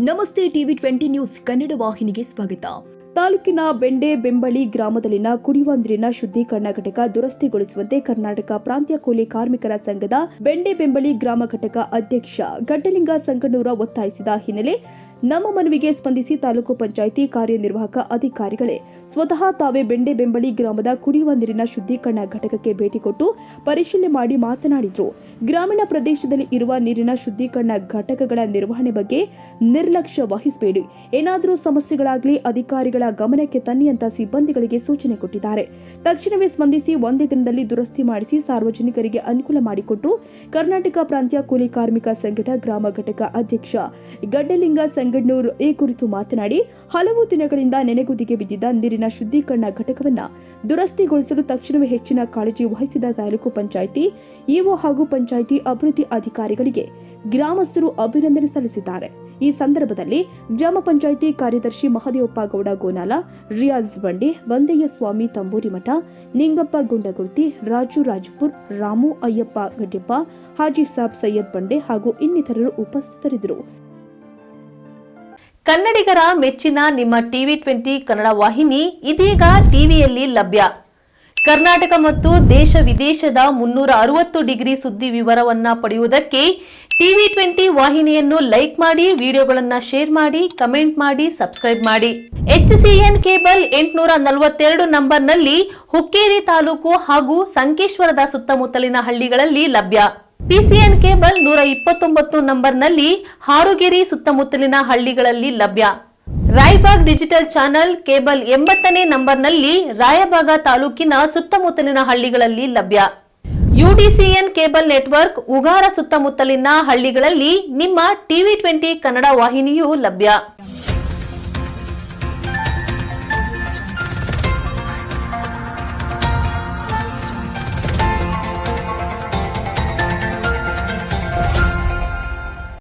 ನಮಸ್ತೆ TV 20 news Kannada ವಾಹಿನಿಗೆ ಸ್ವಾಗತ. ತಾಲೂಕಿನ ಬೆಂಡೆ ಬೆಂಬಳಿ ಗ್ರಾಮದಲ್ಲಿನ ಕುಡಿಯುವ ನೀರಿನ ಶುದ್ಧೀಕರಣ ಘಟಕ ದುರಸ್ತಿಗೊಳಿಸುವಂತೆ ಕರ್ನಾಟಕ ಪ್ರಾಂತ್ಯ ಕೂಲಿ ಕಾರ್ಮಿಕರ ಸಂಘದ ಬೆಂಡೆ ಬೆಂಬಳಿ ಗ್ರಾಮ ಘಟಕ ಅಧ್ಯಕ್ಷ ಗಡ್ಡಲಿಂಗ ಸಂಗಣ್ಣೂರ ಒತ್ತಾಯಿಸಿದ ಹಿನ್ನೆಲೆ ನಮ್ಮ ಮನವಿಗೆ ಸ್ಪಂದಿಸಿ ತಾಲೂಕು ಪಂಚಾಯಿತಿ ಕಾರ್ಯನಿರ್ವಾಹಕ ಅಧಿಕಾರಿಗಳೇ ಸ್ವತಃ ತಾವೇ ಬೆಂಡೆ ಬೆಂಬಳಿ ಗ್ರಾಮದ ಕುಡಿಯುವ ನೀರಿನ ಶುದ್ಧೀಕರಣ ಘಟಕಕ್ಕೆ ಭೇಟಿ ಕೊಟ್ಟು ಪರಿಶೀಲನೆ ಮಾಡಿ ಮಾತನಾಡಿದರು. ಗ್ರಾಮೀಣ ಪ್ರದೇಶದಲ್ಲಿ ಇರುವ ನೀರಿನ ಶುದ್ಧೀಕರಣ ಘಟಕಗಳ ನಿರ್ವಹಣೆ ಬಗ್ಗೆ ನಿರ್ಲಕ್ಷ್ಯ ವಹಿಸಬೇಡಿ, ಏನಾದರೂ ಸಮಸ್ಯೆಗಳಾಗಲಿ ಅಧಿಕಾರಿಗಳ ಗಮನಕ್ಕೆ ತನ್ನಿ ಅಂತ ಸಿಬ್ಬಂದಿಗಳಿಗೆ ಸೂಚನೆ ಕೊಟ್ಟಿದ್ದಾರೆ. ತಕ್ಷಣವೇ ಸ್ಪಂದಿಸಿ ಒಂದೇ ದಿನದಲ್ಲಿ ದುರಸ್ತಿ ಮಾಡಿಸಿ ಸಾರ್ವಜನಿಕರಿಗೆ ಅನುಕೂಲ ಮಾಡಿಕೊಟ್ಟರು. ಕರ್ನಾಟಕ ಪ್ರಾಂತ್ಯ ಕೂಲಿ ಕಾರ್ಮಿಕ ಸಂಘದ ಗ್ರಾಮ ಘಟಕ ಅಧ್ಯಕ್ಷ ಗಡ್ಡಲಿಂಗ ಸಂಗಣ್ಣೂರು ಈ ಕುರಿತು ಮಾತನಾಡಿ, ಹಲವು ದಿನಗಳಿಂದ ನೆನೆಗುದಿಗೆ ಬಿದ್ದಿದ್ದ ನೀರಿನ ಶುದ್ಧೀಕರಣ ಘಟಕವನ್ನು ದುರಸ್ತಿಗೊಳಿಸಲು ತಕ್ಷಣವೇ ಹೆಚ್ಚಿನ ಕಾಳಜಿ ವಹಿಸಿದ ತಾಲೂಕು ಪಂಚಾಯಿತಿ ಇಒ ಹಾಗೂ ಪಂಚಾಯಿತಿ ಅಭಿವೃದ್ಧಿ ಅಧಿಕಾರಿಗಳಿಗೆ ಗ್ರಾಮಸ್ಥರು ಅಭಿನಂದನೆ ಸಲ್ಲಿಸಿದ್ದಾರೆ. ಈ ಸಂದರ್ಭದಲ್ಲಿ ಗ್ರಾಮ ಪಂಚಾಯಿತಿ ಕಾರ್ಯದರ್ಶಿ ಮಹದೇವಪ್ಪ ಗೌಡ ಗೋನಾಲ, ರಿಯಾಜ್ ಬಂಡೆ, ವಂದಯ್ಯ ಸ್ವಾಮಿ ತಂಬೂರಿ ಮಠ, ನಿಂಗಪ್ಪ ಗುಂಡಗುರ್ತಿ, ರಾಜು ರಾಜಪುರ್, ರಾಮು ಅಯ್ಯಪ್ಪ ಗಡ್ಡೆಪ್ಪ, ಹಾಜಿ ಸಾಬ್ ಸೈಯದ್ ಬಂಡೆ ಹಾಗೂ ಇನ್ನಿತರರು ಉಪಸ್ಥಿತರಿದ್ದರು. ಕನ್ನಡಿಗರ ಮೆಚ್ಚಿನ ನಿಮ್ಮ ಟಿವಿ 20 ಕನ್ನಡ ವಾಹಿನಿ ಇದೀಗ ಟಿವಿಯಲ್ಲಿ ಲಭ್ಯ. ಕರ್ನಾಟಕ ಮತ್ತು ದೇಶ ವಿದೇಶದ 360 ಡಿಗ್ರಿ ಸುದ್ದಿ ವಿವರವನ್ನ ಪಡೆಯುವುದಕ್ಕೆ ಟಿವಿ 20 ವಾಹಿನಿಯನ್ನು ಲೈಕ್ ಮಾಡಿ, ವಿಡಿಯೋಗಳನ್ನು ಶೇರ್ ಮಾಡಿ, ಕಮೆಂಟ್ ಮಾಡಿ, ಸಬ್ಸ್ಕ್ರೈಬ್ ಮಾಡಿ. HCN ಕೇಬಲ್ 842 ನಂಬರ್ನಲ್ಲಿ ಹುಕ್ಕೇರಿ ತಾಲೂಕು ಹಾಗೂ ಸಂಕೇಶ್ವರದ ಸುತ್ತಮುತ್ತಲಿನ ಹಳ್ಳಿಗಳಲ್ಲಿ ಲಭ್ಯ. PCN ಕೇಬಲ್ 129 ನಂಬರ್ನಲ್ಲಿ ಹಾರುಗೆರೆ ಸುತ್ತಮುತ್ತಲಿನ ಹಳ್ಳಿಗಳಲ್ಲಿ ಲಭ್ಯ. ರಾಯಬಾಗ್ ಡಿಜಿಟಲ್ ಚಾನೆಲ್ ಕೇಬಲ್ 80ನೇ ನಂಬರ್ನಲ್ಲಿ ರಾಯಬಾಗ ತಾಲೂಕಿನ ಸುತ್ತಮುತ್ತಲಿನ ಹಳ್ಳಿಗಳಲ್ಲಿ ಲಭ್ಯ. UDCN ಕೇಬಲ್ ನೆಟ್ವರ್ಕ್ ಉಗಾರ ಸುತ್ತಮುತ್ತಲಿನ ಹಳ್ಳಿಗಳಲ್ಲಿ ನಿಮ್ಮ ಟಿವಿ 20 ಕನ್ನಡ ವಾಹಿನಿಯೂ ಲಭ್ಯ.